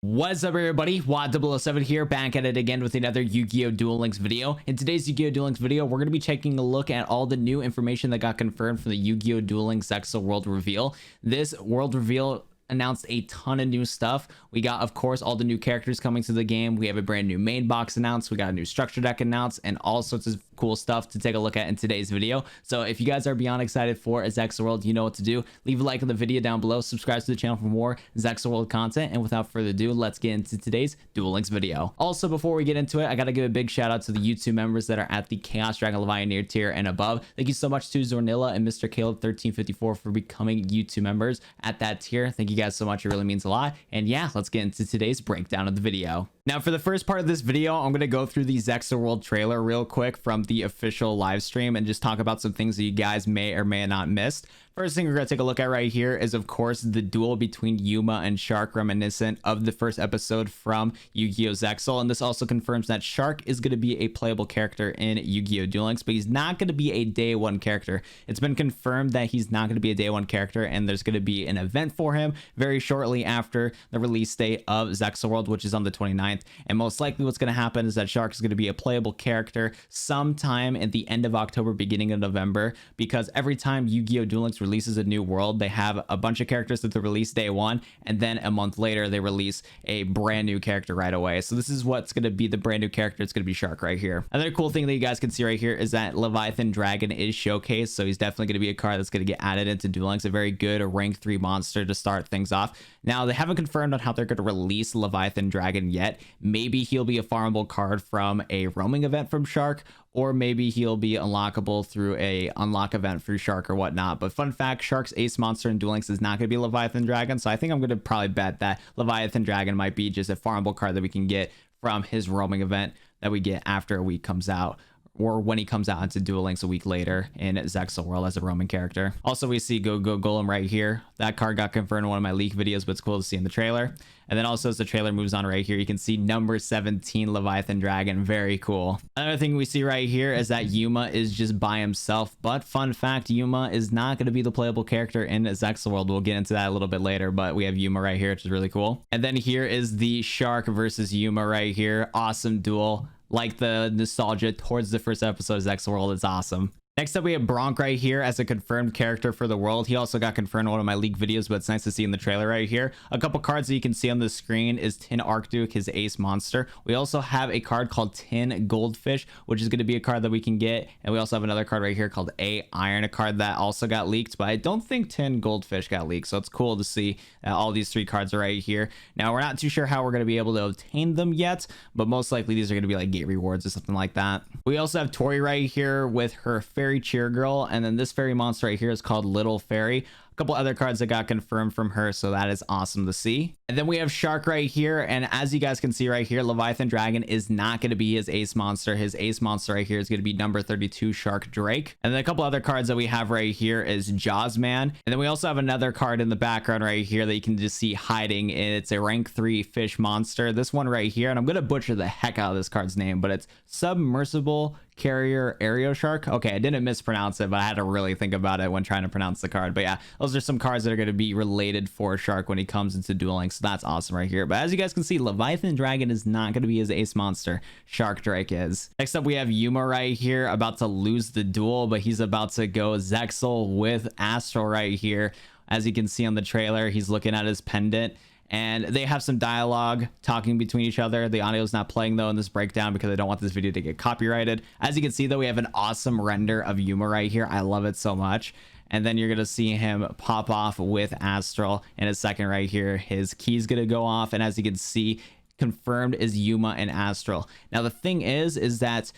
What's up, everybody? Watt007 here, back at it again with another Yu-Gi-Oh! Duel Links video. In today's Yu-Gi-Oh! Duel Links video, we're going to be taking a look at all the new information that got confirmed from the Yu-Gi-Oh! Duel Links Zexal World Reveal. This World Reveal announced a ton of new stuff. We got, of course, all the new characters coming to the game. We have a brand new main box announced. We got a new structure deck announced and all sorts of cool stuff to take a look at in today's video. So if you guys are beyond excited for a Zexal World, you know what to do. Leave a like on the video down below. Subscribe to the channel for more Zexal World content. And without further ado, let's get into today's Duel Links video. Also, before we get into it, I got to give a big shout out to the YouTube members that are at the Chaos Dragon Leviathan tier and above. Thank you so much to Zornilla and Mr. Caleb 1354 for becoming YouTube members at that tier. Thank you guys so much. It really means a lot. And yeah, let's get into today's breakdown of the video. Now, for the first part of this video, I'm going to go through the Zexal World trailer real quick from the official live stream and just talk about some things that you guys may or may not missed. First thing we're going to take a look at right here is, of course, the duel between Yuma and Shark, reminiscent of the first episode from Yu-Gi-Oh! Zexal. And this also confirms that Shark is going to be a playable character in Yu-Gi-Oh! Duel Links, but he's not going to be a day one character. It's been confirmed that he's not going to be a day one character, and there's going to be an event for him very shortly after the release date of Zexal World, which is on the 29th. And most likely what's going to happen is that Shark is going to be a playable character sometime at the end of October, beginning of November, because every time Yu-Gi-Oh! Duel Links releases a new world, they have a bunch of characters that they release day one, and then a month later they release a brand new character right away. So this is what's going to be the brand new character. It's going to be Shark right here. Another cool thing that you guys can see right here is that Leviathan Dragon is showcased, so he's definitely going to be a card that's going to get added into Duel Links. A very good rank 3 monster to start things off. Now, they haven't confirmed on how they're going to release Leviathan Dragon yet. Maybe he'll be a farmable card from a roaming event from Shark, or maybe he'll be unlockable through a unlock event for Shark or whatnot. But fun fact, Shark's ace monster in Duel Links is not going to be Leviathan Dragon, so I think I'm going to probably bet that Leviathan Dragon might be just a farmable card that we can get from his roaming event that we get after a week comes out, or when he comes out into Duel Links a week later in Zexal World as a roaming character. Also, we see Go Golem right here. That card got confirmed in one of my leak videos, but it's cool to see in the trailer. And then also, as the trailer moves on right here, you can see number 17 Leviathan Dragon. Very cool. Another thing we see right here is that Yuma is just by himself. But fun fact, Yuma is not going to be the playable character in Zexal World. We'll get into that a little bit later, but we have Yuma right here, which is really cool. And then here is the Shark versus Yuma right here. Awesome duel. Like the nostalgia towards the first episode of Zexal World is awesome. Next up, we have Bronk right here as a confirmed character for the world. He also got confirmed in one of my leak videos, but it's nice to see in the trailer right here. A couple cards that you can see on the screen is Tin Archduke, his ace monster. We also have a card called Tin Goldfish, which is going to be a card that we can get. And we also have another card right here called A Iron, a card that also got leaked, but I don't think Tin Goldfish got leaked. So it's cool to see all these three cards are right here. Now, we're not too sure how we're going to be able to obtain them yet, but most likely these are going to be like gate rewards or something like that. We also have Tori right here with her Fairy Cheer Girl, and then this fairy monster right here is called Little Fairy. A couple other cards that got confirmed from her, so that is awesome to see. And then we have Shark right here, and as you guys can see right here, Leviathan Dragon is not going to be his ace monster. His ace monster right here is going to be number 32 Shark Drake. And then a couple other cards that we have right here is Jaws Man. And then we also have another card in the background right here that you can just see hiding. It's a rank 3 fish monster. This one right here, and I'm going to butcher the heck out of this card's name, but it's Submersible Carrier Aereo Shark. Okay, I didn't mispronounce it, but I had to really think about it when trying to pronounce the card. But yeah, those are some cards that are going to be related for Shark when he comes into Duel Links. So that's awesome right here. But as you guys can see, Leviathan Dragon is not going to be his ace monster. Shark Drake is. Next up, we have Yuma right here about to lose the duel, but he's about to go Zexal with Astral right here. As you can see on the trailer, he's looking at his pendant, and they have some dialogue talking between each other. The audio is not playing though in this breakdown because I don't want this video to get copyrighted. As you can see though, we have an awesome render of Yuma right here. I love it so much. And then you're going to see him pop off with Astral in a second right here. His key's going to go off, and as you can see, confirmed is Yuma and Astral. Now the thing is that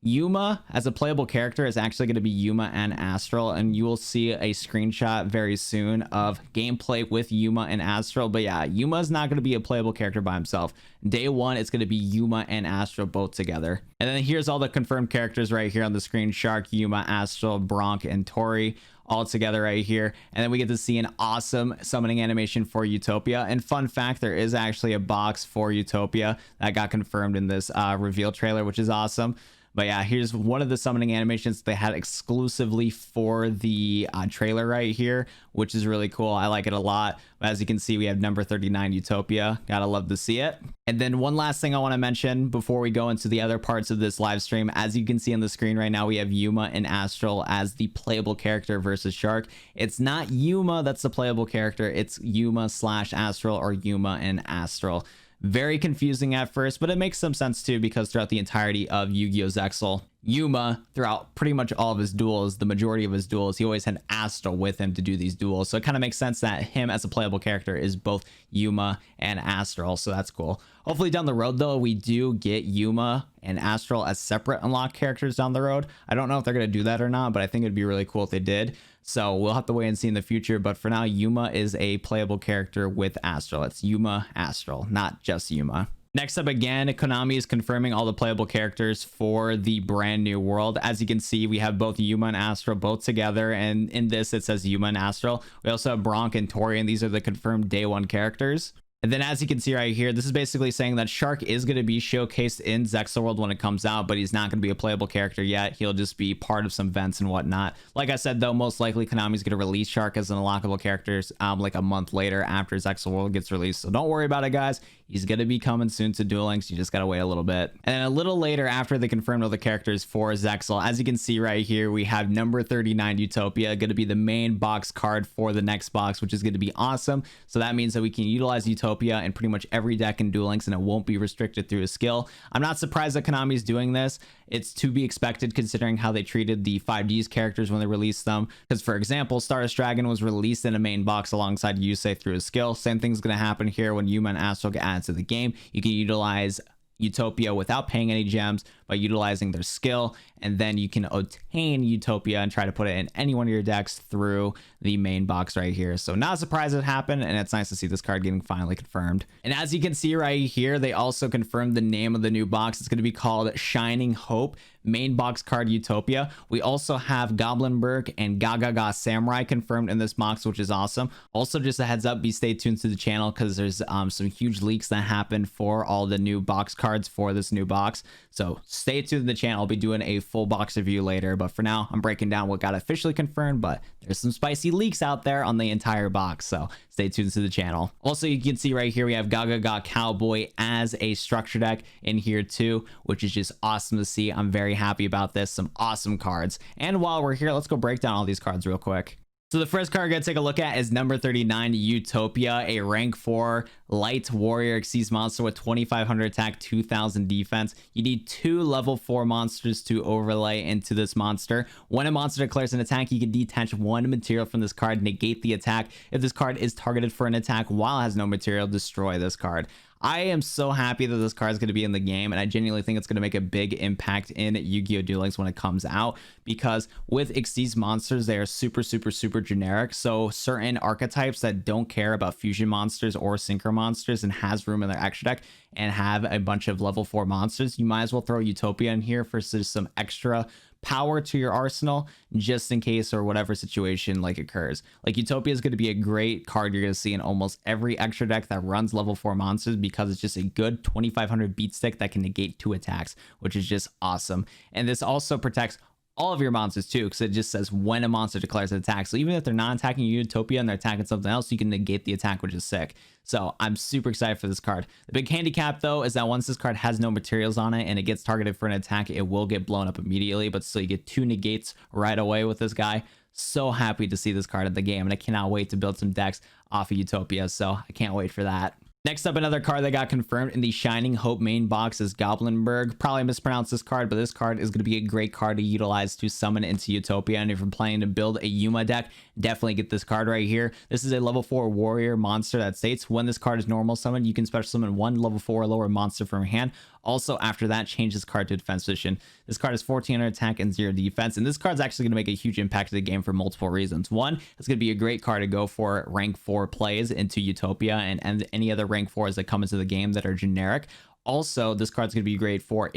Yuma as a playable character is actually going to be Yuma and Astral, and you will see a screenshot very soon of gameplay with Yuma and Astral. But yeah, Yuma is not going to be a playable character by himself. Day one, it's going to be Yuma and Astral both together. And then here's all the confirmed characters right here on the screen: Shark, Yuma, Astral, Bronk, and Tori, all together right here. And then we get to see an awesome summoning animation for Utopia. And fun fact, there is actually a box for Utopia that got confirmed in this reveal trailer, which is awesome. But yeah, here's one of the summoning animations they had exclusively for the trailer right here, which is really cool. I like it a lot. As you can see, we have number 39 Utopia. Gotta love to see it. And then one last thing I want to mention before we go into the other parts of this live stream. As you can see on the screen right now, we have Yuma and Astral as the playable character versus Shark. It's not Yuma that's the playable character. It's Yuma / Astral or Yuma and Astral. Very confusing at first, but it makes some sense too, because throughout the entirety of Yu-Gi-Oh! Zexal, Yuma, throughout pretty much all of his duels, the majority of his duels, he always had Astral with him to do these duels. So it kind of makes sense that him as a playable character is both Yuma and Astral. So that's cool. Hopefully down the road, though, we do get Yuma and Astral as separate unlocked characters down the road. I don't know if they're going to do that or not, but I think it'd be really cool if they did. So we'll have to wait and see in the future. But for now, Yuma is a playable character with Astral. It's Yuma Astral, not just Yuma. Next up, again, Konami is confirming all the playable characters for the brand new world. As you can see, we have both Yuma and Astral both together, and in this it says Yuma and Astral. We also have Bronk and Tori, and these are the confirmed day one characters. And then as you can see right here, this is basically saying that Shark is going to be showcased in Zexal World when it comes out, but he's not going to be a playable character yet. He'll just be part of some events and whatnot. Like I said, though, most likely Konami's going to release Shark as an unlockable character like a month later after Zexal World gets released. So don't worry about it, guys. He's going to be coming soon to Duel Links. You just got to wait a little bit. And then a little later, after they confirmed all the characters for Zexal, as you can see right here, we have number 39 Utopia going to be the main box card for the next box, which is going to be awesome. So that means that we can utilize Utopia in pretty much every deck in Duel Links, and it won't be restricted through a skill. I'm not surprised that Konami's doing this. It's to be expected considering how they treated the 5Ds characters when they released them. Because, for example, Stardust Dragon was released in a main box alongside Yusei through a skill. Same thing's going to happen here when Yuma and Astral get added to the game. You can utilize Utopia without paying any gems by utilizing their skill, and then you can obtain Utopia and try to put it in any one of your decks through the main box right here. So not surprised it happened, and it's nice to see this card getting finally confirmed. And as you can see right here, they also confirmed the name of the new box. It's going to be called Shining Hope main box card Utopia. We also have Goblin Berg and Gaga Samurai confirmed in this box, which is awesome. Also, just a heads up, stay tuned to the channel because there's some huge leaks that happened for all the new box cards for this new box. So stay tuned to the channel. I'll be doing a full box review later, but for now, I'm breaking down what got officially confirmed, but there's some spicy leaks out there on the entire box, so stay tuned to the channel. Also, you can see right here, we have GAGAGA COWBOY as a structure deck in here too, which is just awesome to see. I'm very happy about this. Some awesome cards. And while we're here, let's go break down all these cards real quick. So the first card we're going to take a look at is number 39 Utopia, a rank 4 light warrior Xyz monster with 2500 attack, 2000 defense. You need 2 level 4 monsters to overlay into this monster. When a monster declares an attack, you can detach 1 material from this card, negate the attack. If this card is targeted for an attack while it has no material, destroy this card. I am so happy that this card is going to be in the game, and I genuinely think it's going to make a big impact in Yu-Gi-Oh! Duel Links when it comes out, because with Xyz monsters, they are super generic. So certain archetypes that don't care about fusion monsters or synchro monsters and has room in their extra deck and have a bunch of level 4 monsters, you might as well throw Utopia in here for just some extra power to your arsenal just in case or whatever situation like occurs. Like Utopia is going to be a great card you're going to see in almost every extra deck that runs level 4 monsters, because it's just a good 2500 beat stick that can negate 2 attacks, which is just awesome. And this also protects all of your monsters too, because it just says when a monster declares an attack. So even if they're not attacking Utopia and they're attacking something else, you can negate the attack, which is sick. So I'm super excited for this card. The big handicap though is that once this card has no materials on it and it gets targeted for an attack, it will get blown up immediately, but still you get 2 negates right away with this guy. So happy to see this card in the game, and I cannot wait to build some decks off of Utopia, so I can't wait for that. Next up, another card that got confirmed in the Shining Hope main box is Goblin Berg. Probably mispronounced this card, but this card is going to be a great card to utilize to summon into Utopia. And if you're planning to build a Yuma deck, definitely get this card right here. This is a level 4 warrior monster that states when this card is normal summoned, you can special summon 1 level 4 or lower monster from your hand. Also, after that, change this card to defense position. This card is 1400 attack and 0 defense, and this card's actually going to make a huge impact to the game for multiple reasons. One, it's going to be a great card to go for rank 4 plays into Utopia and any other rank 4s that come into the game that are generic. Also, this card's going to be great for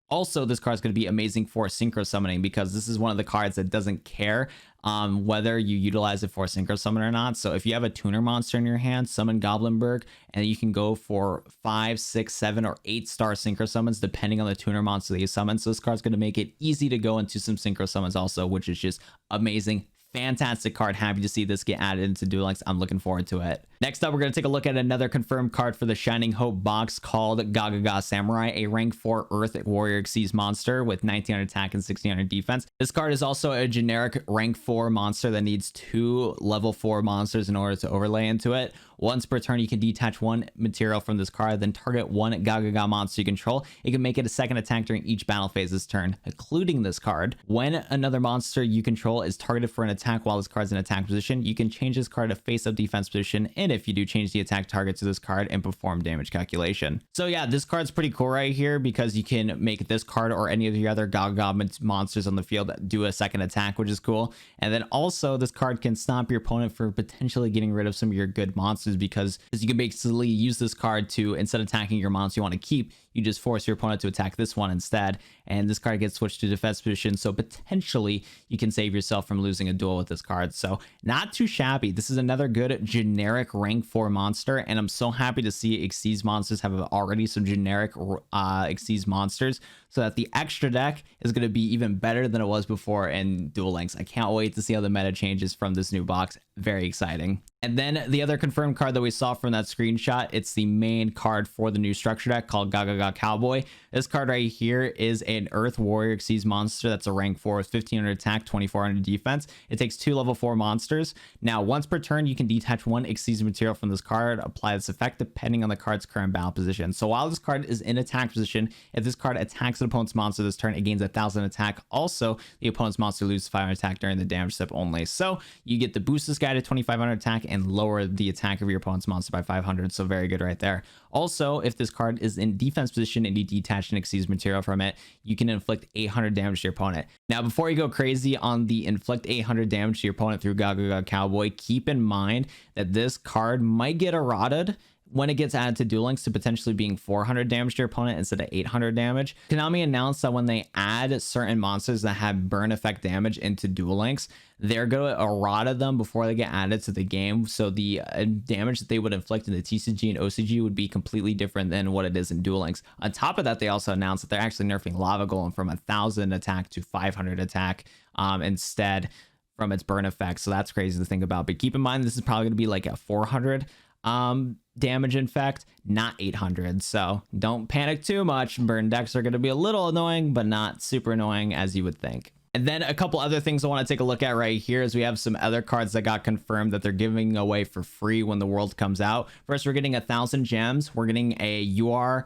Also, this card is going to be amazing for synchro summoning because this is one of the cards that doesn't care whether you utilize it for synchro summon or not. So if you have a tuner monster in your hand, summon Goblin Berg, and you can go for 5, 6, 7, or 8-star synchro summons depending on the tuner monster that you summon. So this card's going to make it easy to go into some synchro summons also, which is just amazing. Fantastic card. Happy to see this get added into Duel Links. I'm looking forward to it. Next up, we're going to take a look at another confirmed card for the Shining Hope box called Gaga Samurai, a rank 4 Earth Warrior Xyz monster with 1900 attack and 1600 defense. This card is also a generic rank 4 monster that needs 2 level 4 monsters in order to overlay into it. Once per turn, you can detach 1 material from this card, then target 1 GAGAGA monster you control. You can make it a second attack during each battle phase this turn, including this card. When another monster you control is targeted for an attack while this card's in attack position, you can change this card to face-up defense position, and if you do, change the attack target to this card and perform damage calculation. So yeah, this card's pretty cool right here because you can make this card or any of the other GAGAGA monsters on the field do a second attack, which is cool. And then also, this card can stop your opponent for potentially getting rid of some of your good monsters because you can basically use this card to, instead of attacking your monster you want to keep, you just force your opponent to attack this one instead, and this card gets switched to defense position, so potentially you can save yourself from losing a duel with this card. So not too shabby. This is another good generic rank 4 monster, and I'm so happy to see Xyz monsters have already some generic Xyz monsters, so that the extra deck is going to be even better than it was before in Duel Links. I can't wait to see how the meta changes from this new box. Very exciting. And then the other confirmed card that we saw from that screenshot, it's the main card for the new structure deck called GAGAGA COWBOY. This card right here is an Earth Warrior Xyz monster that's a rank 4 with 1500 attack, 2400 defense. It takes 2 level 4 monsters. Now, once per turn, you can detach 1 Xyz material from this card, apply this effect depending on the card's current battle position. So while this card is in attack position, if this card attacks an opponent's monster this turn, it gains 1000 attack. Also, the opponent's monster loses 500 attack during the damage step only. So you get to boost this guy to 2500 attack and lower the attack of your opponent's monster by 500. So very good right there. Also, if this card is in defense position and you detach an Xyz material from it, you can inflict 800 damage to your opponent. Now, before you go crazy on the inflict 800 damage to your opponent through GAGAGA COWBOY, keep in mind that this card might get errated when it gets added to Duel Links to potentially being 400 damage to your opponent instead of 800 damage. Konami announced that when they add certain monsters that have burn effect damage into Duel Links, they're going to errata them before they get added to the game. So the damage that they would inflict in the TCG and OCG would be completely different than what it is in Duel Links. On top of that, they also announced that they're actually nerfing Lava Golem from 1000 attack to 500 attack instead from its burn effect. So that's crazy to think about. But keep in mind, this is probably going to be like a 400 damage in fact, not 800. So don't panic too much. Burn decks are going to be a little annoying, but not super annoying as you would think. And then a couple other things I want to take a look at right here is we have some other cards that got confirmed that they're giving away for free when the world comes out. First, we're getting 1000 gems. We're getting a UR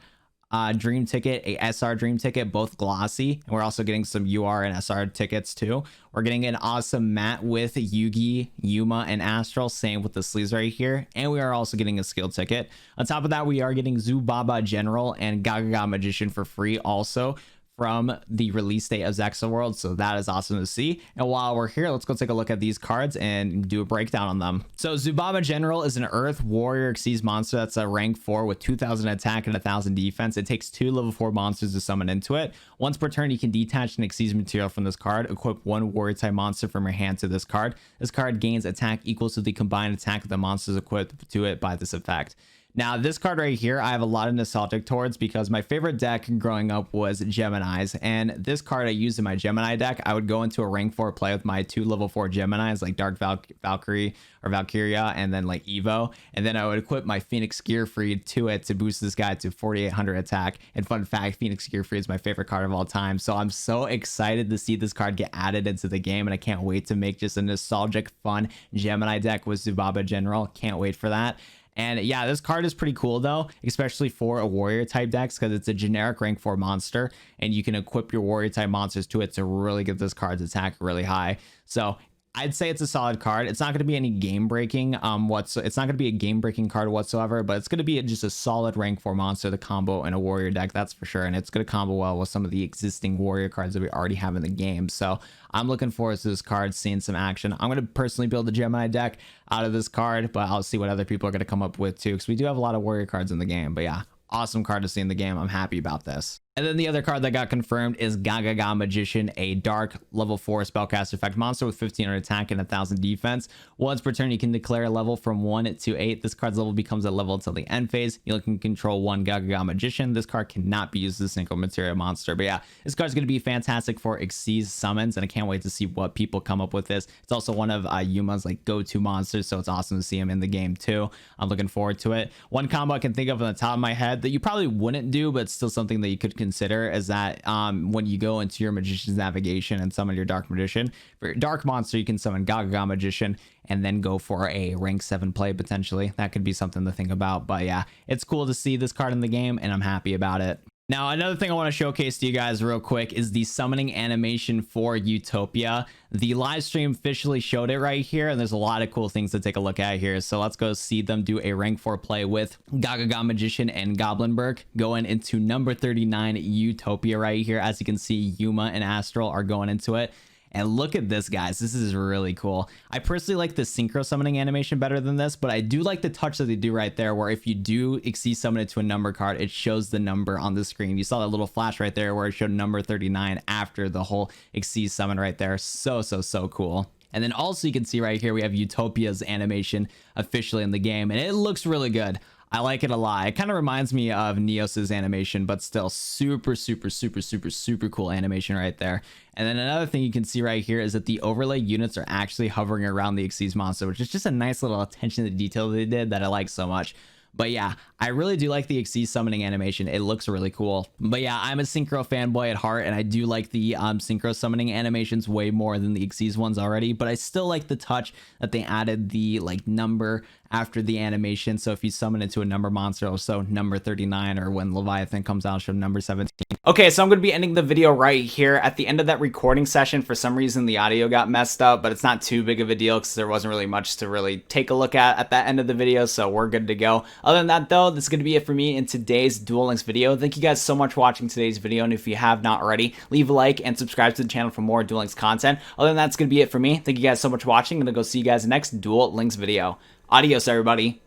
dream ticket, a SR dream ticket, both glossy, and we're also getting some UR and SR tickets too. We're getting an awesome mat with Yugi, Yuma, and Astral, same with the sleeves right here, and we are also getting a skill ticket. On top of that, we are getting Zubama General and Gaga Magician for free also from the release date of Zexal World, so that is awesome to see. And while we're here, let's go take a look at these cards and do a breakdown on them. So Zubama General is an Earth Warrior Xyz monster that's a rank 4 with 2000 attack and 1000 defense. It takes 2 level 4 monsters to summon into it. Once per turn, you can detach an Xyz material from this card, equip 1 warrior type monster from your hand to this card. This card gains attack equal to the combined attack of the monsters equipped to it by this effect. Now, this card right here, I have a lot of nostalgic towards because my favorite deck growing up was Geminis, and this card I used in my Gemini deck. I would go into a rank 4 play with my 2 level 4 Geminis like Dark Valkyrie or Valkyria and then like Evo, and then I would equip my Phoenix Gearfried to it to boost this guy to 4800 attack. And fun fact, Phoenix Gearfried is my favorite card of all time, so I'm so excited to see this card get added into the game, and I can't wait to make just a nostalgic fun Gemini deck with Zubama General. Can't wait for that. And yeah, this card is pretty cool though, especially for a warrior type decks because it's a generic rank 4 monster and you can equip your warrior type monsters to it to really get this card's attack really high. So I'd say it's a solid card. It's not going to be any game breaking it's not going to be a game breaking card whatsoever, but it's going to be just a solid rank 4 monster to combo in a warrior deck, that's for sure. And it's going to combo well with some of the existing warrior cards that we already have in the game. So I'm looking forward to this card, seeing some action. I'm going to personally build a Gemini deck out of this card, but I'll see what other people are going to come up with too, because we do have a lot of warrior cards in the game. But yeah, awesome card to see in the game. I'm happy about this. And then the other card that got confirmed is Gaga Magician, a dark level 4 spellcaster effect monster with 1500 attack and 1000 defense. Once per turn, you can declare a level from 1 to 8. This card's level becomes a level until the end phase. You can control one Gaga Magician. This card cannot be used as a single material monster. But yeah, this card's going to be fantastic for Xyz summons, and I can't wait to see what people come up with this. It's also one of Yuma's like go-to monsters, so it's awesome to see him in the game too. I'm looking forward to it. One combo I can think of on the top of my head that you probably wouldn't do, but it's still something that you could consider, is that when you go into your Magician's Navigation and summon your Dark Magician, for your Dark Monster, you can summon Gaga Magician and then go for a rank 7 play potentially. That could be something to think about. But yeah, it's cool to see this card in the game, and I'm happy about it. Now, another thing I want to showcase to you guys real quick is the summoning animation for Utopia. The live stream officially showed it right here, and there's a lot of cool things to take a look at here. So let's go see them do a rank 4 play with Gaga Magician and Goblin Berg going into number 39 Utopia right here. As you can see, Yuma and Astral are going into it. And look at this, guys. This is really cool. I personally like the synchro summoning animation better than this, but I do like the touch that they do right there, where if you do Xyz summon it to a number card, it shows the number on the screen. You saw that little flash right there where it showed number 39 after the whole Xyz summon right there. So cool. And then also you can see right here, we have Utopia's animation officially in the game, and it looks really good. I like it a lot. It kind of reminds me of Neos's animation, but still super cool animation right there. And then another thing you can see right here is that the overlay units are actually hovering around the Xyz monster, which is just a nice little attention to detail they did that I like so much. But yeah, I really do like the Xyz summoning animation. It looks really cool. But yeah, I'm a synchro fanboy at heart, and I do like the synchro summoning animations way more than the Xyz ones already. But I still like the touch that they added the like number after the animation. So if you summon it to a number monster, it'll show number 39, or when Leviathan comes out, show number 17. Okay, so I'm going to be ending the video right here. At the end of that recording session, for some reason the audio got messed up, but it's not too big of a deal because there wasn't really much to really take a look at that end of the video, so we're good to go. Other than that though, this is going to be it for me in today's Duel Links video. Thank you guys so much for watching today's video, and if you have not already, leave a like and subscribe to the channel for more Duel Links content. Other than that, it's going to be it for me. Thank you guys so much for watching, and I'll go see you guys next Duel Links video. Adios, everybody.